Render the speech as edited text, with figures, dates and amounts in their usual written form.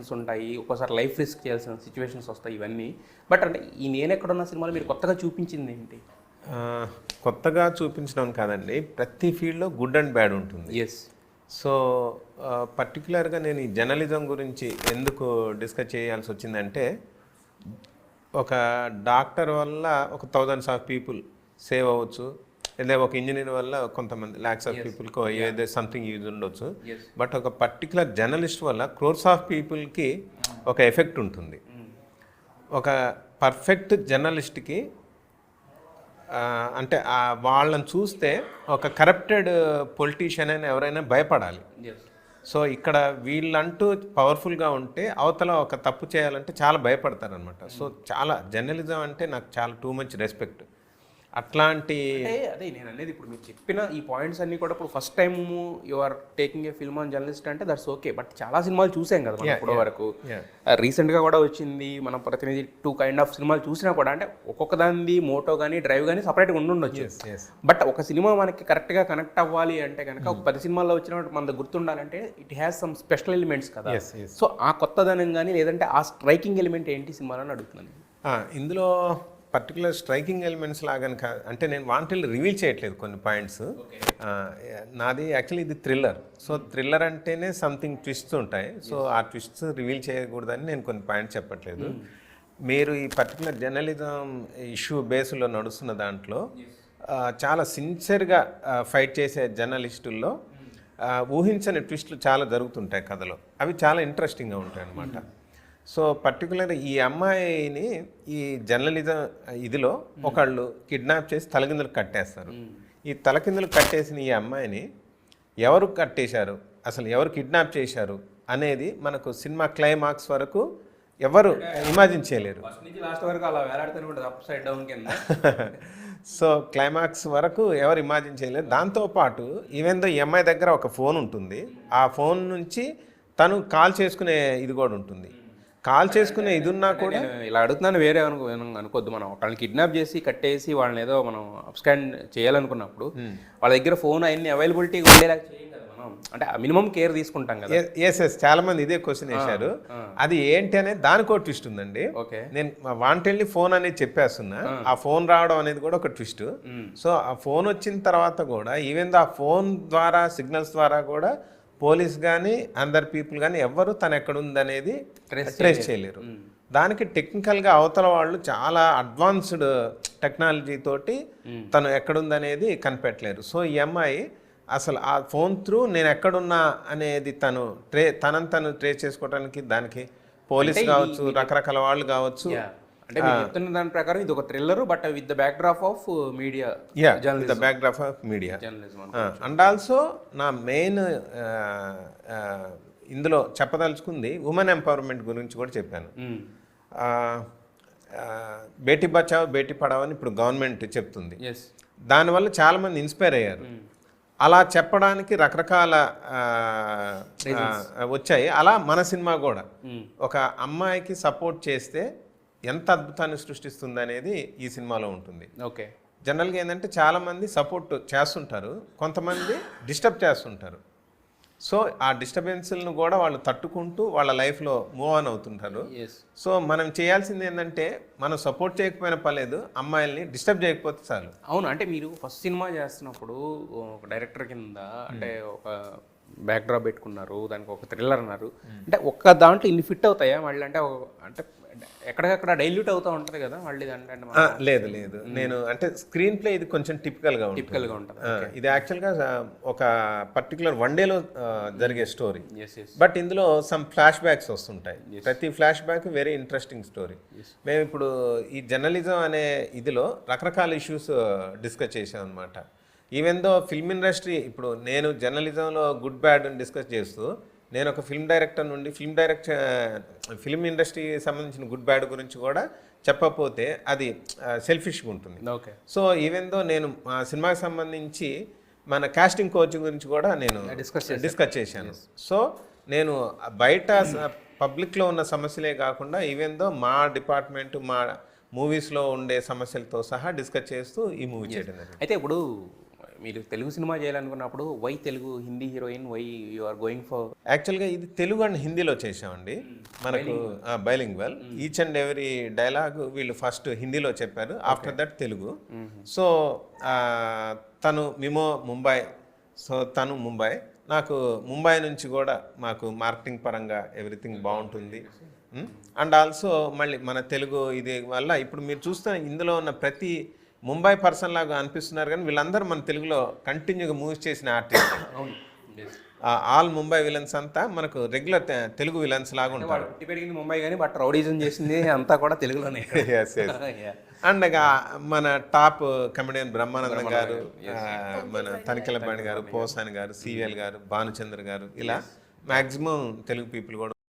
Situations ఉంటాయి, ఒక్కోసారి life risk చేయాల్సిన సిచ్యువేషన్స్ వస్తాయి ఇవన్నీ. బట్ అంటే ఈ నేను ఎక్కడున్న సినిమాలో మీరు కొత్తగా చూపించింది ఏంటి? కొత్తగా చూపించడం కాదండి, ప్రతి ఫీల్డ్లో గుడ్ అండ్ బ్యాడ్ ఉంటుంది. ఎస్. సో పర్టికులర్గా నేను ఈ జర్నలిజం గురించి ఎందుకు డిస్కస్ చేయాల్సి వచ్చిందంటే, ఒక డాక్టర్ వల్ల ఒక థౌజండ్స్ ఆఫ్ పీపుల్ సేవ్ అవ్వచ్చు, లేదా ఒక ఇంజనీర్ వల్ల కొంతమంది ల్యాక్స్ ఆఫ్ పీపుల్కి ఏదో సంథింగ్ యూజ్ ఉండొచ్చు. బట్ ఒక పర్టికులర్ జర్నలిస్ట్ వల్ల క్రోర్స్ ఆఫ్ పీపుల్కి ఒక ఎఫెక్ట్ ఉంటుంది. ఒక పర్ఫెక్ట్ జర్నలిస్ట్కి అంటే వాళ్ళని చూస్తే ఒక కరప్టెడ్ పొలిటీషియన్ అని ఎవరైనా భయపడాలి. సో ఇక్కడ వీళ్ళంటూ పవర్ఫుల్గా ఉంటే అవతల ఒక తప్పు చేయాలంటే చాలా భయపడతారనమాట. సో చాలా జర్నలిజం అంటే నాకు చాలా టూ మచ్ రెస్పెక్ట్. అట్లాంటి అదే నేను అనేది, ఇప్పుడు మీరు చెప్పిన ఈ పాయింట్స్ అన్నీ కూడా ఇప్పుడు first time you are taking a film on journalist అంటే దట్స్ ఓకే. బట్ చాలా సినిమాలు చూసాం కదా మనం ఇప్పటి వరకు. రీసెంట్గా కూడా వచ్చింది మన ప్రతినిధి 2 కైండ్ ఆఫ్ సినిమాలు చూసినా కూడా అంటే ఒక్కొక్క దాన్ని మోటో కానీ డ్రైవ్ కానీ సపరేట్గా ఉండుండొచ్చు. బట్ ఒక సినిమా మనకి కరెక్ట్గా కనెక్ట్ అవ్వాలి అంటే కనుక ఒక 10 సినిమాల్లో వచ్చినప్పుడు మన గుర్తుండాలంటే it has some special elements కదా. సో ఆ కొత్తదనం కానీ లేదంటే ఆ స్ట్రైకింగ్ ఎలిమెంట్ ఏంటి సినిమాలని అడుగుతున్నాను. ఇందులో పర్టికులర్ స్ట్రైకింగ్ ఎలిమెంట్స్ లాగా అంటే నేను వాంటెల్ రివీల్ చేయట్లేదు కొన్ని పాయింట్స్. నాది యాక్చువల్లీ ఇది థ్రిల్లర్. సో థ్రిల్లర్ అంటేనే సంథింగ్ ట్విస్ట్స్ ఉంటాయి. సో ఆ ట్విస్ట్స్ రివీల్ చేయకూడదని నేను కొన్ని పాయింట్స్ చెప్పట్లేదు. మీరు ఈ పర్టికులర్ జర్నలిజం ఇష్యూ బేస్లో నడుస్తున్న దాంట్లో చాలా సిన్సియర్గా ఫైట్ చేసే జర్నలిస్టుల్లో ఊహించని ట్విస్టులు చాలా జరుగుతుంటాయి కథలో. అవి చాలా ఇంట్రెస్టింగ్గా ఉంటాయి అన్నమాట. సో పర్టికులర్ ఈ అమ్మాయిని ఈ జర్నలిజం ఇదిలో ఒకళ్ళు కిడ్నాప్ చేసి తలకిందులు కట్టేస్తారు. ఈ తలకిందులు కట్టేసిన ఈ అమ్మాయిని ఎవరు కట్టేశారు, అసలు ఎవరు కిడ్నాప్ చేశారు అనేది మనకు సినిమా క్లైమాక్స్ వరకు ఎవరు ఇమాజిన్ చేయలేరు. సో క్లైమాక్స్ వరకు ఎవరు ఇమాజిన్ చేయలేరు. దాంతోపాటు ఈవెన్ దో ఈ అమ్మాయి దగ్గర ఒక ఫోన్ ఉంటుంది, ఆ ఫోన్ నుంచి తను కాల్ చేసుకునే ఇది కూడా ఉంటుంది. కాల్ చేసుకునే ఇది ఉన్నా కూడా ఇలా అడుగుతున్నాను, వేరే అనుకోద్దు. మనం వాళ్ళని కిడ్నాప్ చేసి కట్టేసి వాళ్ళని ఏదో మనం అప్స్కాండ్ చేయాలనుకున్నప్పుడు వాళ్ళ దగ్గర ఫోన్ అవన్నీ అవైలబిలిటీ ఉండేలా చేయం కదా మనం, అంటే మినిమం కేర్ తీసుకుంటాం కదా. ఎస్ చాలా మంది ఇదే క్వశ్చన్ వేశారు. అది ఏంటి అనేది దానికో ట్విస్ట్ ఉందండి. నేను వాంటెడ్లీ ఫోన్ అనేది చెప్పేస్తున్నా, ఆ ఫోన్ రావడం అనేది కూడా ఒక ట్విస్ట్. సో ఆ ఫోన్ వచ్చిన తర్వాత కూడా ఈవెన్ ఆ ఫోన్ ద్వారా సిగ్నల్స్ ద్వారా కూడా పోలీస్ కానీ అందర్ పీపుల్ కానీ ఎవరు తను ఎక్కడుందనేది ట్రేస్ చేయలేరు. దానికి టెక్నికల్గా అవతల వాళ్ళు చాలా అడ్వాన్స్డ్ టెక్నాలజీ తోటి తను ఎక్కడుందనేది కనిపెట్టలేరు. సో ఈ అమ్మాయి అసలు ఆ ఫోన్ త్రూ నేను ఎక్కడున్నా అనేది తను ట్రేస్ చేసుకోవడానికి దానికి పోలీస్ కావచ్చు, రకరకాల వాళ్ళు కావచ్చు. అంటే మీరు చెప్తున్న దాని ప్రకారం ఇది ఒక thriller but with the backdrop of media, with the backdrop of media and also నా మెయిన్ ఇందులో చెప్పదలుచుకుంది ఉమెన్ ఎంపవర్మెంట్ గురించి కూడా చెప్పాను. బేటీ బచావ్ బేటీ పడావ్ అని ఇప్పుడు గవర్నమెంట్ చెప్తుంది. దానివల్ల చాలామంది ఇన్స్పైర్ అయ్యారు. అలా చెప్పడానికి రకరకాల వచ్చాయి. అలా మన సినిమా కూడా ఒక అమ్మాయికి సపోర్ట్ చేస్తే ఎంత అద్భుతాన్ని సృష్టిస్తుంది అనేది ఈ సినిమాలో ఉంటుంది. ఓకే. జనరల్గా ఏంటంటే చాలామంది సపోర్ట్ చేస్తుంటారు, కొంతమంది డిస్టర్బ్ చేస్తుంటారు. సో ఆ డిస్టర్బెన్స్లను కూడా వాళ్ళు తట్టుకుంటూ వాళ్ళ లైఫ్లో మూవ్ ఆన్ అవుతుంటారు. సో మనం చేయాల్సింది ఏంటంటే మనం సపోర్ట్ చేయకపోయినా పర్లేదు, అమ్మాయిల్ని డిస్టర్బ్ చేయకపోతే చాలు. అవును, అంటే మీరు ఫస్ట్ సినిమా చేస్తున్నప్పుడు ఒక డైరెక్టర్ కింద అంటే ఒక బ్యాక్డ్రాప్ పెట్టుకున్నారు, దానికి ఒక థ్రిల్లర్ అన్నారు. అంటే ఒక్క దాంట్లో ఇన్ని ఫిట్ అవుతాయా మళ్ళీ? అంటే ఎక్కడికక్కడ డైల్యూట్ అవుతూ ఉంటుంది కదా మళ్ళీ. లేదు నేను అంటే స్క్రీన్ ప్లే ఇది కొంచెం టిపికల్గా ఉంటుంది. ఇది యాక్చువల్గా ఒక పర్టికులర్ వన్ డేలో జరిగే స్టోరీ. బట్ ఇందులో సమ్ ఫ్లాష్ బ్యాక్స్ వస్తుంటాయి. ప్రతి flash back very interesting story. మేము ఇప్పుడు ఈ జర్నలిజం అనే ఇదిలో రకరకాల ఇష్యూస్ డిస్కస్ చేసాం అనమాట. ఈవెన్ దో ఫిల్మ్ ఇండస్ట్రీ, ఇప్పుడు నేను జర్నలిజంలో గుడ్ బ్యాడ్ డిస్కస్ చేస్తూ నేను ఒక ఫిల్మ్ డైరెక్టర్ నుండి ఫిల్మ్ ఇండస్ట్రీకి సంబంధించిన గుడ్ బ్యాడ్ గురించి కూడా చెప్పకపోతే అది సెల్ఫిష్గా ఉంటుంది. ఓకే. సో ఈవెన్ దో నేను మా సినిమాకి సంబంధించి మన కాస్టింగ్ కోచ్ గురించి కూడా నేను డిస్కస్ చేశాను. సో నేను బయట పబ్లిక్లో ఉన్న సమస్యలే కాకుండా ఈవెన్ దో మా డిపార్ట్మెంట్ మా మూవీస్లో ఉండే సమస్యలతో సహా డిస్కస్ చేస్తూ ఈ మూవీ చేయడం. అయితే ఇప్పుడు మీరు తెలుగు సినిమా చేయాలనుకున్నప్పుడు why Telugu Hindi heroine why you are going for? యాక్చువల్గా ఇది తెలుగు అండ్ హిందీలో చేసామండి మనకు bilingual. Each and every dialogue వీళ్ళు ఫస్ట్ హిందీలో చెప్పారు, ఆఫ్టర్ దట్ తెలుగు. సో తను మిమో ముంబై, సో తను ముంబై, నాకు ముంబై నుంచి కూడా మాకు మార్కెటింగ్ పరంగా ఎవ్రీథింగ్ బాగుంటుంది. అండ్ ఆల్సో మళ్ళీ మన తెలుగు ఇది వల్ల ఇప్పుడు మీరు చూస్తే ఇందులో ఉన్న ప్రతి ముంబై పర్సన్ లాగా అనిపిస్తున్నారు, కానీ వీళ్ళందరూ మన తెలుగులో కంటిన్యూగా మూవీస్ చేసిన ఆర్టిస్ట్. ఆల్ ముంబై విలన్స్ అంతా మనకు రెగ్యులర్ తెలుగు విలన్స్ లాగా ఉంటారు. పుట్టి పెరిగింది ముంబై కానీ బట్ రౌడీజం చేసింది అంతా కూడా తెలుగులోనే. అండ్ మన టాప్ కమెడియన్ బ్రహ్మానందం గారు, మన తనికెళ్ళపాణి గారు, పోసాని గారు, సివిఎల్ గారు, భానుచంద్ర గారు, ఇలా మ్యాక్సిమం తెలుగు పీపుల్ కూడా